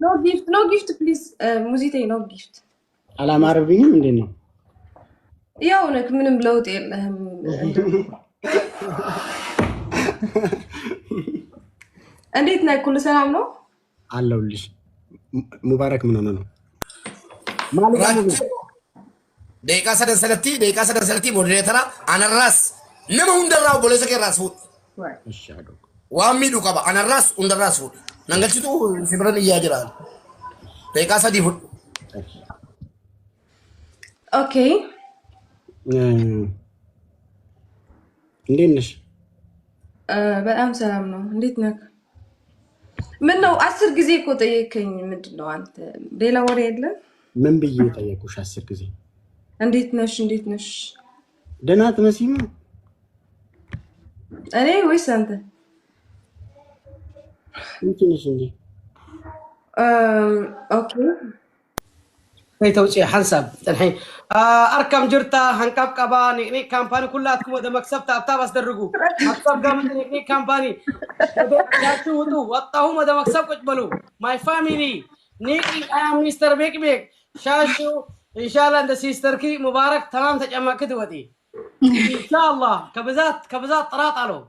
no gift please. ሙዚተይ no gift. አላማረብኝም እንዴ ነው? ያው ነክ ምንም ለውጥ የለህም። እንዴት ነህ? ኩሉ ሰላም ነው? አለሁልሽ። ሙባረክ ምን ሆነ ነው? ደቂቃ ሰደሰለቲ ሞዴሬተራ አነራስ ነመ ሁንደራው ቦለሰከ ራስ ፉት እሺ አዶ ዋሚዱ ቀባ አነራስ ሁንደራስ ፉት ነንገልቺቱ ሲብረን ይያጅራል ደቂቃ ሰዲ ፉት ኦኬ እንዴት ነሽ? በጣም ሰላም ነው። እንዴት ነህ? ምን ነው 10 ጊዜ እኮ ጠየከኝ። ምንድነው አንተ ሌላ ወሬ የለም? ምን ብዬ ጠየቁሽ 10 ጊዜ? እንዴት ነሽ? ደህና ትመስይም? እኔ ወይስ አንተ? እንት ነሽ እንዴ? ኦኬ هي توزيع حنسب الحين اركم جرتا هنكب قبا نيك كامباني كلاتكم ودا مكسب تابتاب اسدرغو مكسب قام نيك كامباني ياتو ودو وطاهم ودا مكسب قبلو ماي فاميلي نيك ام مستر بيك شاشو ان شاء الله انت سيستر كي مبارك تمام تجمعكت ودي ان شاء الله كبزات طراط علو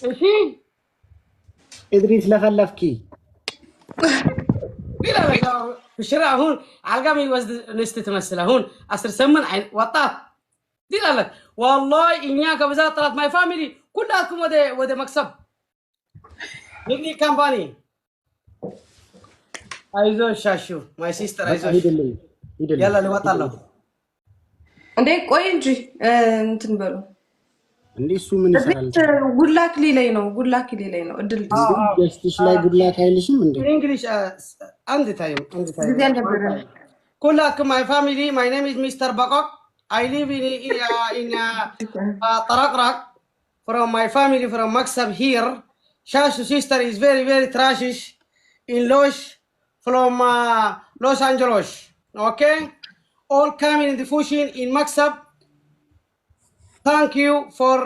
ايشي ادريس لفلفكي لا في الشارع هون علقامي وزد نست تمثل هون 10 سمن عين وطات دي لك والله إنياك بزات طلعت ماي فاميلي كلكم وده مكسب نبني كامباني عايزو شاشو ماي سيستر عايزو يلا اللي وطا له እንዴ ቆይ እንጂ እንትን በሉ እንዴ እሱ ምን ይሰራል? ጉድላክ ሊለይ ነው እድል ጀስቲስ ላይ ጉድላክ አይልሽም እንዴ? እንግሊሽ አንድ ታይም كلكم my family my name is Mr. Bakok I live in Tarakrak from my family from Maksab here Shashu sister is very trashish in Los from Los Angeles okay all coming in the Fushin in Maksab thank you for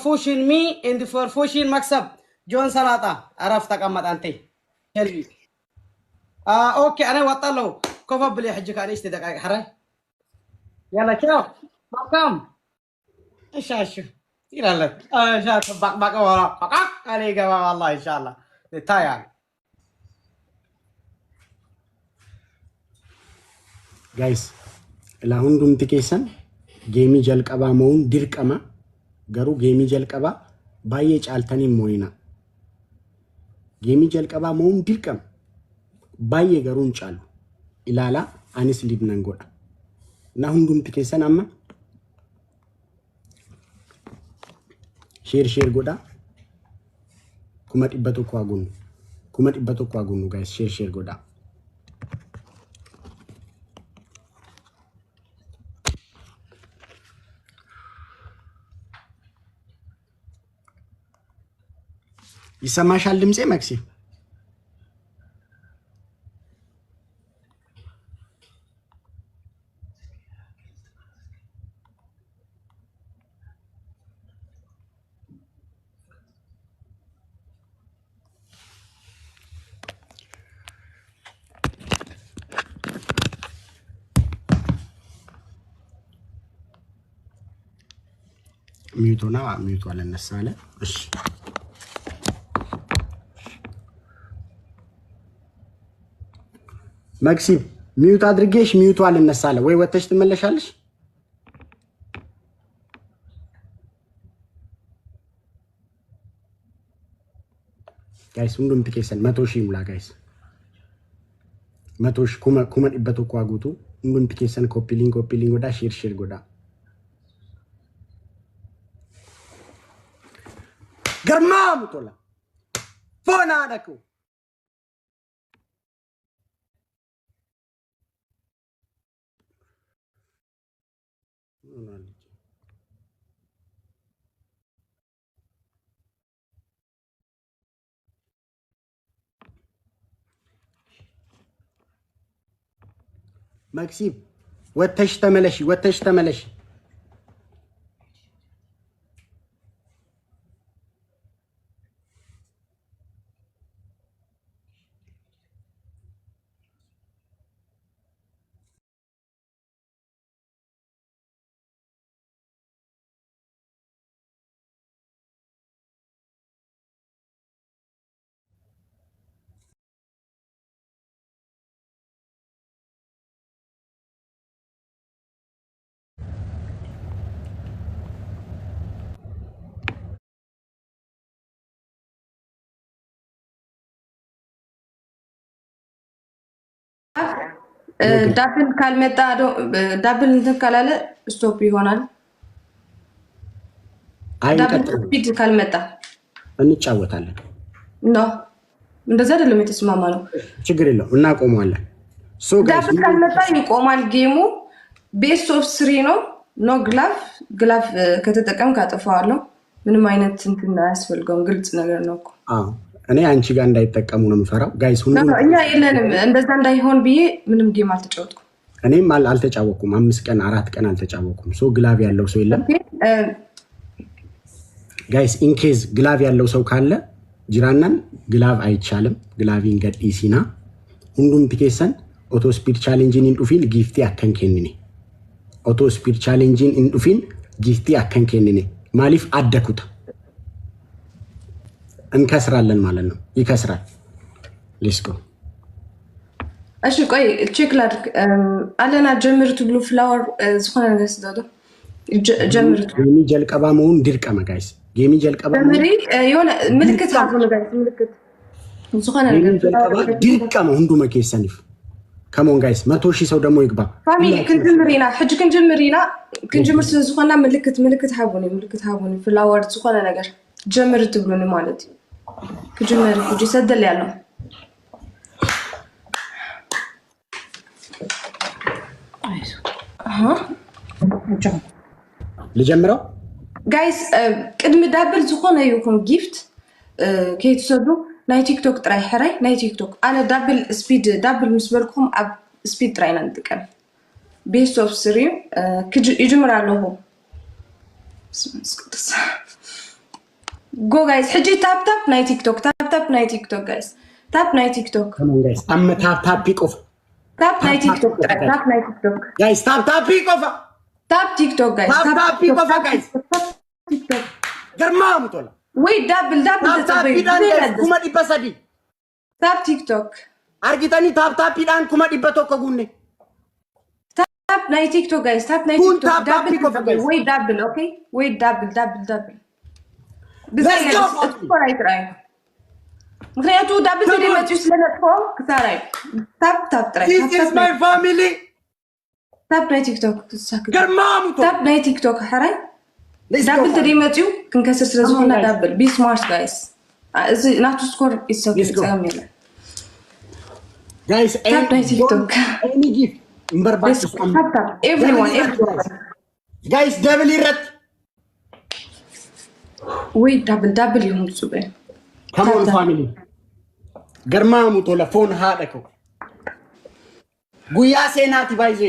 pushing me and for pushing Maksab John Salata عرفت كم أنت help اوكي انا وطلو كوفا بلي حجك انا اشتي دقائق حري يلا تشاو مقام ايش اشوف يلا لك شات بق ورا بق عليك والله ان شاء الله تايا ጋይስ ለሁንዱም ትኬሰን ጌሚ ጀልቀባ መውን ድርቀማ ገሩ ጌሚ ጀልቀባ ባየ ጫልተኒ ሞይና ጌሚ ጀልቀባ መውን ድርቀም ባየ ገሩን ጫሉ ኢላላ አኒስ ሊድነን ጎዳ እና ሁንዱም ትኬሰን አማ ሼር ጎዳ ኩመጥበቱ ኳጉኑ ጋይስ ሼር ጎዳ ይሰማሻል ድምጼ መክሲ? ሚዩቱ አለነሳለ እሺ መክሲም ሚዩት አድርጌሽ ሚዩቱ አልነሳለ ወይ ወተሽ ትመለሻለሽ? ጋይስ ሁንዱም ትኬሰን 100 ሺህ ሙላ ጋይስ 100 ሺህ ኩመን ይበቱ ቋጉቱ ሁንዱም ትኬሰን ኮፒ ሊንክ ወዳ ሼር ጎዳ ገርማ ሙቶላ ፎና አደኩ መክሲም ወተሽ ተመለሽ ዳብል ካልመጣ ዳብል እንትን ካላለ ስቶፕ ይሆናል። ዳብል ስፒድ ካልመጣ እንጫወታለን። ኖ እንደዛ አይደለም የተስማማ ነው። ችግር የለው እናቆመዋለን። ዳብል ካልመጣ ይቆማል ጌሙ። ቤስት ኦፍ 3 ነው። ኖ ግላፍ ከተጠቀም ካጠፋዋለሁ። ምንም አይነት እንትን አያስፈልገውም። ግልጽ ነገር ነው እኮ። እኔ አንቺ ጋር እንዳይጠቀሙ ነው የምፈራው ጋይስ። ሁሉ እኛ የለንም እንደዛ እንዳይሆን ብዬ ምንም ጌም አልተጫወትኩም። እኔም አልተጫወኩም። 5 ቀን 4 ቀን አልተጫወኩም። ግላቭ ያለው ሰው የለም ጋይስ። ኢንኬዝ ግላቭ ያለው ሰው ካለ ጅራናን ግላቭ አይቻልም። ግላቪን ገዲሲና ሁንዱም ቲኬሰን ኦቶ ስፒድ ቻሌንጅን ኢንዱፊን ጊፍቲ አከንከንኔ ኦቶ ስፒድ ቻሌንጅን ኢንዱፊን ጊፍቲ አከንከንኔ ማሊፍ አደኩት እንከስራለን ማለት ነው። ይከስራል። ሌትስ ጎ። እሺ ቆይ ቼክ ላድርግ። አለና ጀምርቱ ብሉ ፍላወር ዝሆነ ነገር ስደዶ ጀምርቱ ጌሚ ጀልቀባ መሆን ድርቀመ ጋይስ። ጌሚ ጀልቀባ ጀምሪ የሆነ ምልክት አሁን ጋይስ ምልክት ዝሆነ ነገር ጀልቀባ ድርቀመ ሁንዱ መከሰኒፍ ከሞን ጋይስ 100,000 ሰው ደግሞ ይግባ። ፋሚሊ ክንጀምሪና ሕጅ ክንጀምር ስለዝሆና ምልክት ሀቡኒ ፍላወር ዝሆነ ነገር ጀምርቱ ብሉኒ ማለት كجمر كجي سدل يالله لجمره جايز قدم دابل زخونه يكون جيفت كي تسدو ناي تيك توك تراي حراي ناي تيك توك انا دابل سبيد دابل مسبلكم اب سبيد تراينا ندكم بيست اوف 3 كجي يجمر له Go guys, حجي tap ناي تيك توك tap ناي تيك توك guys tap ناي تيك توك come on guys أما tap pick off tap ناي تيك توك tap ناي تيك توك guys tap pick off tap تيك توك guys tap pick off guys تيك توك قرمام تولا wait double tap pidan kuma dibasadi tap تيك توك argitani tap pidan kuma dibato ko gunne tap ناي تيك توك guys tap ناي تيك توك double wait double okay wait double ምክንያቱ ዳብል ተደመጪ ስለነጥፎ ከሳራይ ታፕ ትራይ this is my family ታፕ ናይ ቲክቶክ ተሳክቶ ገርማሙ ታፕ ናይ ቲክቶክ حራይ ዳብል ተደመጪው ክንከስር ስለዝሆነ ዳብል ቢ ስማርት ጋይስ እዚ ናቱ ስኮር ኢትስ ኦኬ ተሳሚለ ጋይስ ታፕ ናይ ቲክቶክ ኤኒ ጊፍት ምበርባስ ታፕ ኤቭሪዋን ጋይስ ደብል ይረት ወይ ዳብል ይሁን ሱበ come on family ገርማሙ ቶላ ፎን ሃደኮ ጉያ ሴናቲ ባይዜ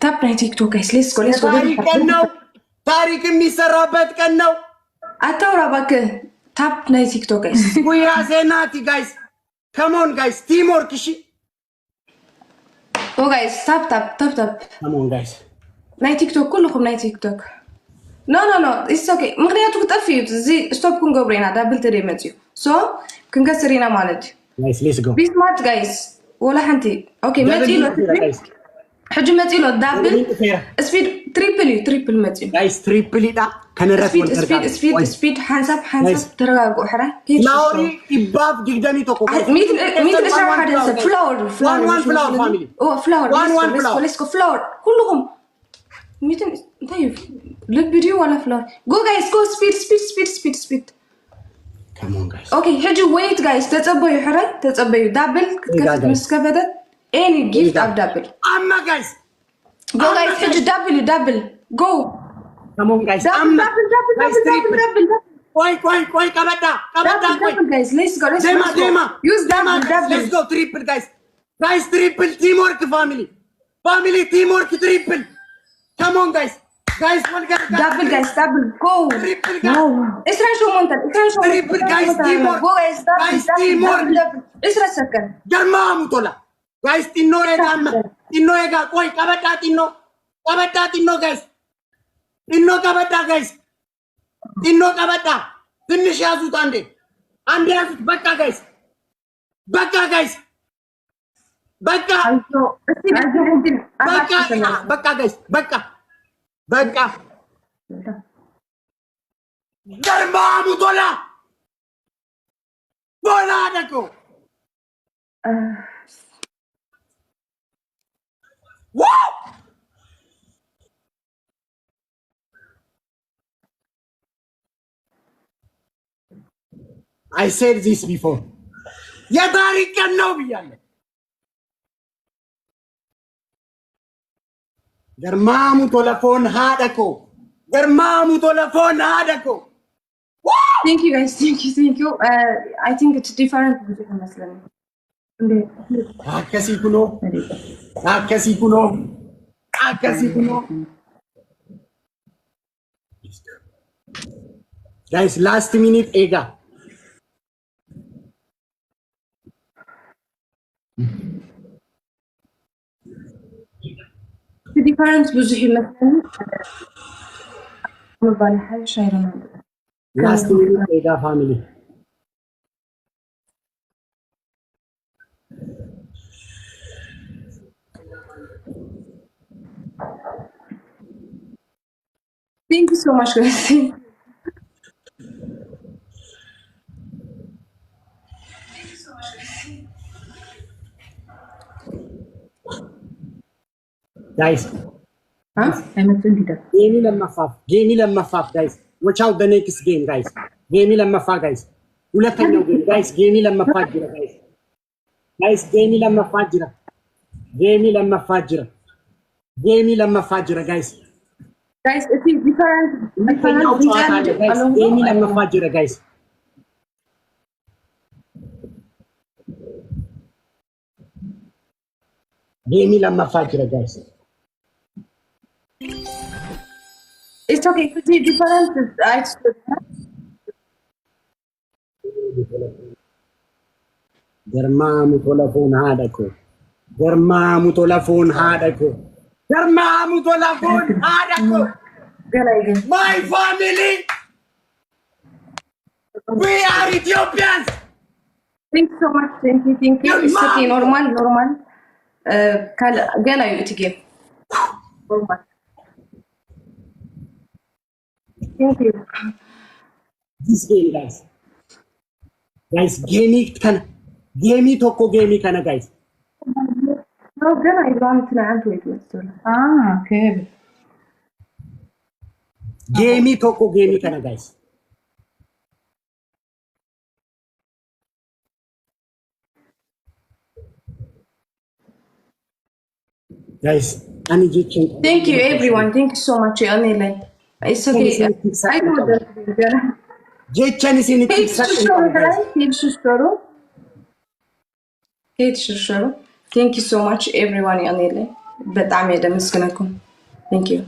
ታፕ ናይ ቲክቶክ ጋይስ ሌትስ ጎ ታሪክ የሚሰራበት ቀን ነው። አታውራ እባክህ። ታፕ ናይ ቲክቶክ ጋይስ ጉያ ሴናቲ ጋይስ come on guys team work እሺ ኦ ጋይስ ታፕ come on guys ናይ ቲክቶክ ኩልኩም ናይ ቲክቶክ No, it's okay. ምክንያቱ ተጠፊዩት እዚ ስቶፕ ክንገብሬና ዳብል ተደመጽዩ ሶ ክንከስሪና ማለት guys let's go be smart guys ወላ ሓንቲ ኦኬ መጽሎ ሕጅ መጽሎ ዳብል ስፒድ ትሪፕል መጽዩ guys ትሪፕል ኢዳ ከነረት ወልተርጋ ስፒድ ሓንሳብ ተረጋግኡ ሕራ ላውሪ ይባብ ዲግደሚ ተቆ ሚት ፍላወር family let's go flower ኩልኩም ሚትን እንታይ ለቪዲዮ ወላ ፍላወር go guys go speed come on guys okay ሕጂ wait guys ተጸበዩ ሕራይ ተጸበዩ ዳብል ክትከፍት መስከፈተ any gift of double amma guys go guys ሕጂ ዳብል go come on guys double ቆይ ቀበዳ ቆይ guys let's go ደማ use double let's go triple guys triple teamwork family teamwork triple come on guys one guy double go triple اسرع شو منتج triple guys teamwork guys teamwork اسرع سكن جرمام تولا guys tinno ega koi kabata tinno guys tinno kabata ትንሽ ያዙት አንዴ ያዙት በቃ guys በቃ ገርማሙ ቶላ ቦላ ደኮ Wow! I said this before. የታሪክ ቀን ነው ብያለሁ። ገርማሙ ቶለፎን ሃደኮ ገርማሙ ቶለፎን ሃደኮ Thank you guys. Thank you. I think it's different between Muslim. akkasii kunoo guys last minute ega The difference between Muslim and Shairana. last minute ega family Thank you so much, guys. guys Huh? I'm a 20. game ለመፋፍ guys watch out the next game guys game ለመፋ guys ሁለተኛው game guys game ለመፋ ጅራ guys game ለመፋ ጅራ guys Guys, it is different. guys game ለመፋ ጅራ guys game ለመፋ ጅራ guys It's okay. It is different. ገርማሙ ቶለፎን ሃደኮ my family we are Ethiopians. Thank you so much. Thank you. It's okay. Normal. Gonna you to give. Normal. Thank you. This game guys game tokko game kana guys No, gonna you want to know wait. Okay. game tokko game kana guys ani jechen Thank you everyone. Thank you so much. Anile. It's okay. I know that. jechen isin Kate Shishoro. Thank you so much everyone. Anile. በጣም ያደምስከነኩም. Thank you.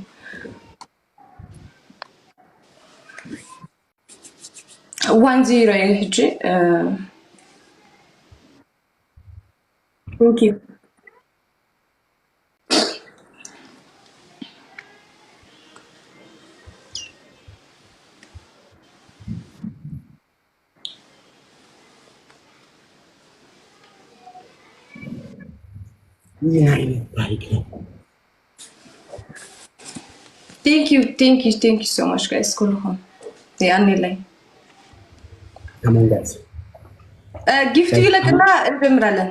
One zero ህጂ Thank you. Thank you so much guys. كلكم. يعني لي. Come on guys. Gift you like na እንጀምራለን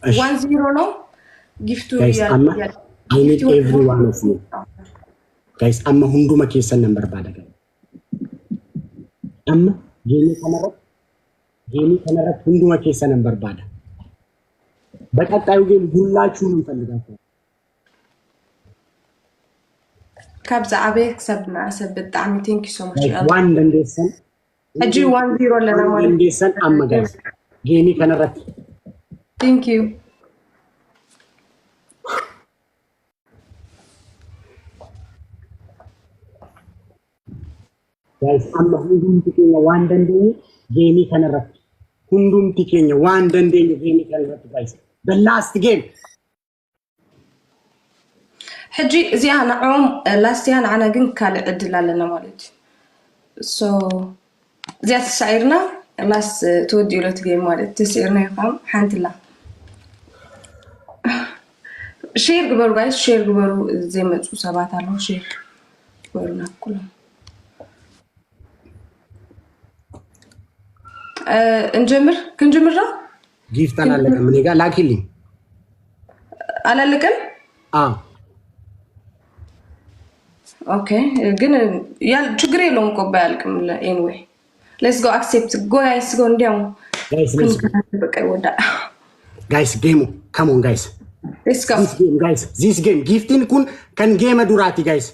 1-0 ነው gift guys I need every one of you guys amma hunduma keessan nan barbaada amma geemii kanarratti hunduma keessan nan barbaada በቀጣዩ ጌም ሁላችሁንም እንፈልጋችሁ ካብዛ አበይ ክሰብና ሰብ በጣም thank you so much ዋን እንደሰን እጂ 1-0 ለና ማለት እንደሰን amma guys geemii kanarratti thank you guys amma hundumti keenya waan dandeenye geemii kanarratti hundumti keenya waan dandeenye geemii kanarratti guys the last game ሕጂ እዚኣ ንዕኦም ላስትያ ንዓና ግን ካልእ ዕድል ኣለና ማለት so እዚኣ ተሳዒርና ላስ ተወዲኡ ለት ጌም ማለት ተሳዒርና ይኸም ሓንትላ ሼር ግበሩ ጋይስ ሼር ግበሩ ዘይመፁ ሰባት ኣለዉ ሼር ግበሩና ኩሎም ክንጀምር ጊፍት አላለቀም እኔ ጋር ላኪልኝ አላለቀም ኦኬ ግን ያ ችግር የለውም እኮ ባያልቅም anyway let's go accept go guys go እንዲያው በቃ ወዳ guys game come on guys let's go this game gifting kun kan game durati guys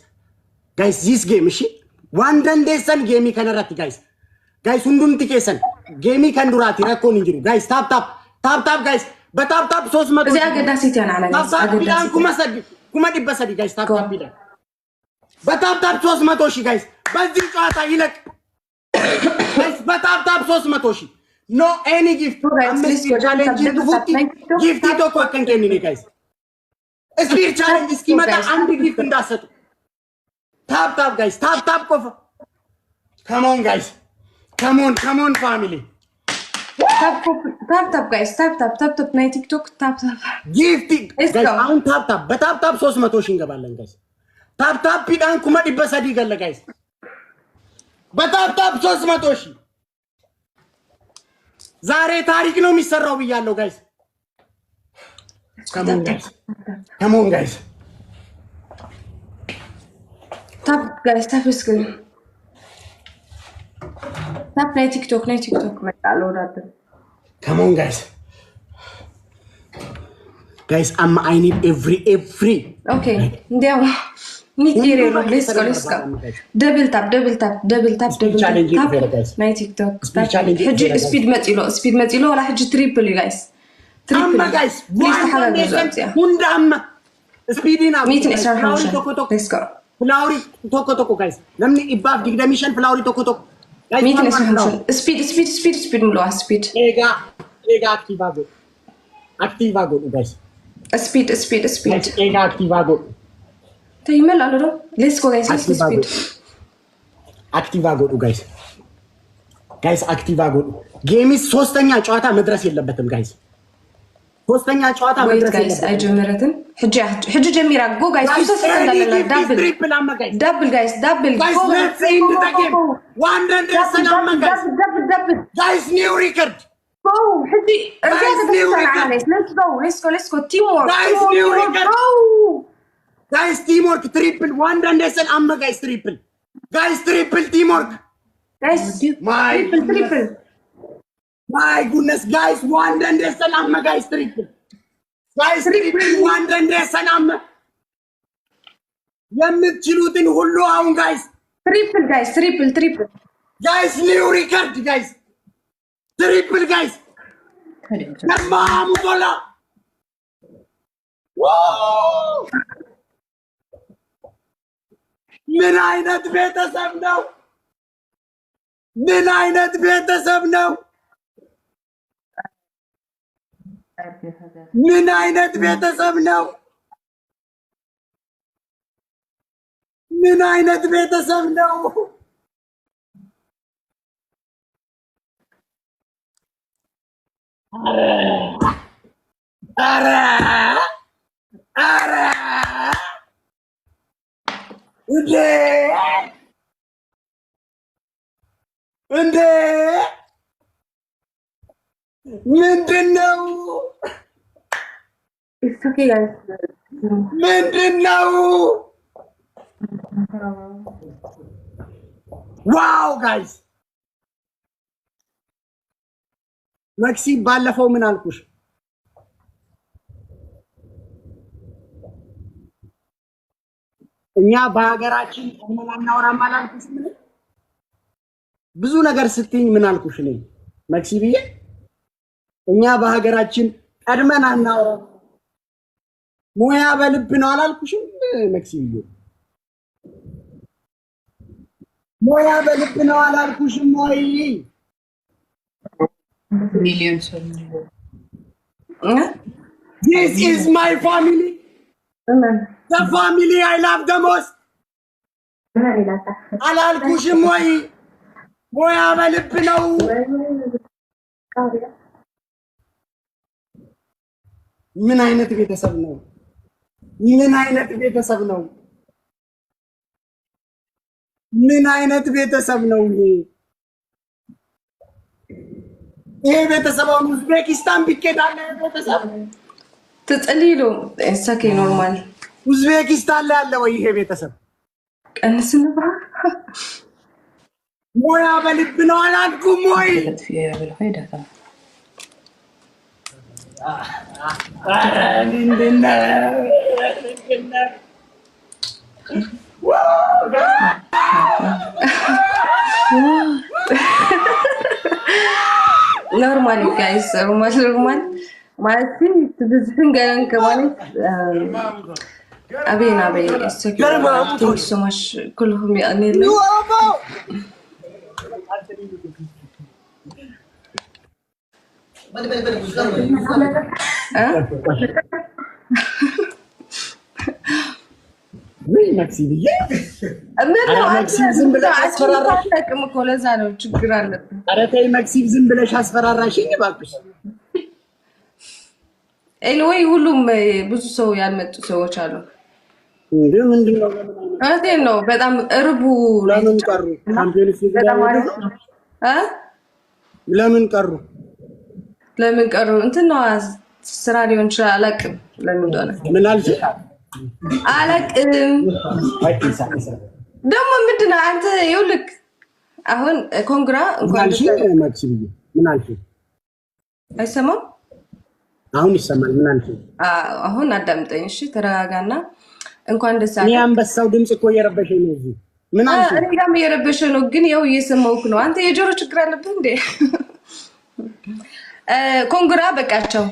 this game እሺ ዋንደን ደሰን game ከነራት guys ሁንዱን ትከሰን game kan durati rakkoon እንጅሩ guys tap guys በታፕ 300 እዚያ ገዳ ሲተና አላ guys አገዳ ኩማ ዲበሰዲ guys tap ቢዳ በታፕ 300 ሺህ ጋይስ በዚህ ጨዋታ ይለቅ ጋይስ በታፕ 300 ሺህ ኖ ኤኒ ጊፍት አምስት ቻሌንጅ ፉቲ ጊፍት ቶኮ ከንከኒ ጋይስ ስፒር ቻሌንጅ እስኪመጣ አንድ ጊፍት እንዳሰጡ ታፕ ጋይስ ታፕ ኮፍ come on guys come on family ታፕ ጋይስ ታፕ ናይ ቲክቶክ ታፕ ጊፍት ጋይስ አሁን ታፕ በታፕ 300 ሺህ እንገባለን ጋይስ ታፕ ቢዳን ኩማ ዲበሰዲ ገለ ጋይስ በታፕ 300 ሺህ ዛሬ ታሪክ ነው የሚሰራው ብያለሁ ጋይስ come on guys ታፕ ጋይስ ታፕስክን ታፕ ናይ ቲክቶክ መጣለ ወዳደ come on guys I need every okay እንዲያው Nitire let's go double tap ናይ ቲክቶክ ሕጂ ስፒድ መጽሎ ወላ ሕጂ ትሪፕል guys ትሪፕል guys ሁንዳማ ስፒዲና let's go ፍላውሪ ቶኮ guys ለምን ይባፍ ዲግደሚሽን ፍላውሪ ቶኮ guys ስፒድ ሙሉ ስፒድ ኤጋ አክቲቫጎ guys ስፒድ ኤጋ አክቲቫጎ ተይመል አለዶ let's go guys speed አክቲቭ አጎዱ ጋይስ አክቲቭ አጎዱ ጌም ሶስተኛ ጨዋታ መድረስ የለበትም ጋይስ ሶስተኛ ጨዋታ መድረስ ጋይስ አይጀምረትም ሕጂ ጀሚራ ጎ ጋይስ ዳብል ጋይስ let's end the game 100 ሰላም ጋይስ ኒው ሪከርድ go ሕጂ let's go teamwork guys new record guys teamwork triple one and then amma guys triple teamwork guys triple my goodness guys one and then amma guys triple one and then amma የምትችሉትን ሁሉ አሁን guys triple guys new record guys triple guys ማሙቶላ wow ምን አይነት ቤተሰብ ነው ምን አይነት ቤተሰብ ነው አረ እንዴ ምንድነው it's okay guys ምንድነው ዋው ጋይስ መክሲ ባለፈው ምን አልኩሽ እኛ በሀገራችን ቆመናናውራ ማላልኩሽ ምን ብዙ ነገር ስትኝ ምን አልኩሽ ነኝ መክሲ ብዬ እኛ በሀገራችን ቀድመናናውራ ሙያ በልብ ነው አላልኩሽም መክሲ ብዬ ሙያ በልብ ነው አላልኩሽም ወይ millions this is my family the family I love the most አላልኩሽም ወይ ሙያ በልብ ነው ምን አይነት ቤተሰብ ነው ምን አይነት ቤተሰብ ነው ይሄ ቤተሰብ ኡዝቤኪስታን ቢከዳለ ቤተሰብ ተጸልይሎ እንሰከ ኖርማል ኡዝቤኪስታን ላይ ያለ ወይ ይሄ ቤተሰብ ቀንስንባ ሞያ በልብ ነው አላልኩም ወይ ኖርማል ጋይስ ኖርማል ማለት ትብዝን ገለን ከማለት አቤና አቤ ቴንክ ሶ ማች ኩልሁም ያኔለ ምን ማክሲብዬ ዝም ብለሽ አስፈራራሽ ታቅም እኮ ለዛ ነው ችግር አለብን። ኧረ ተይ መክሲብ ዝም ብለሽ አስፈራራሽኝ እባክሽ። ኤኒዌይ ሁሉም ብዙ ሰው ያልመጡ ሰዎች አሉ። እንዴ ምንድነው? እውነቴን ነው። በጣም እርቡ ለምን ቀሩ? ካምፒዮንስ ሊግ ለምን ቀሩ? ለምን ቀሩ? እንትን ነው ስራ ሊሆን ይችላል። አላቅም ለምን እንደሆነ። ምን አልሽ? አላቅም ደግሞ ምንድን ነው አንተ ይኸውልህ አሁን ኮንግራ እንኳን ማክሲብዬ ምን አልሽ? አይሰማም? አሁን ይሰማል። ምን አልሽ? አሁን አዳምጠኝ እሺ፣ ተረጋጋና እንኳን ደስ አለህ። እኔ አንበሳው ድምጽ እኮ እየረበሸኝ ነው እዚህ። ምን አልሽ? እኔ ጋርም እየረበሸ ነው፣ ግን ያው እየሰማሁህ ነው። አንተ የጆሮ ችግር አለብህ እንዴ? ኮንግራ በቃቸው።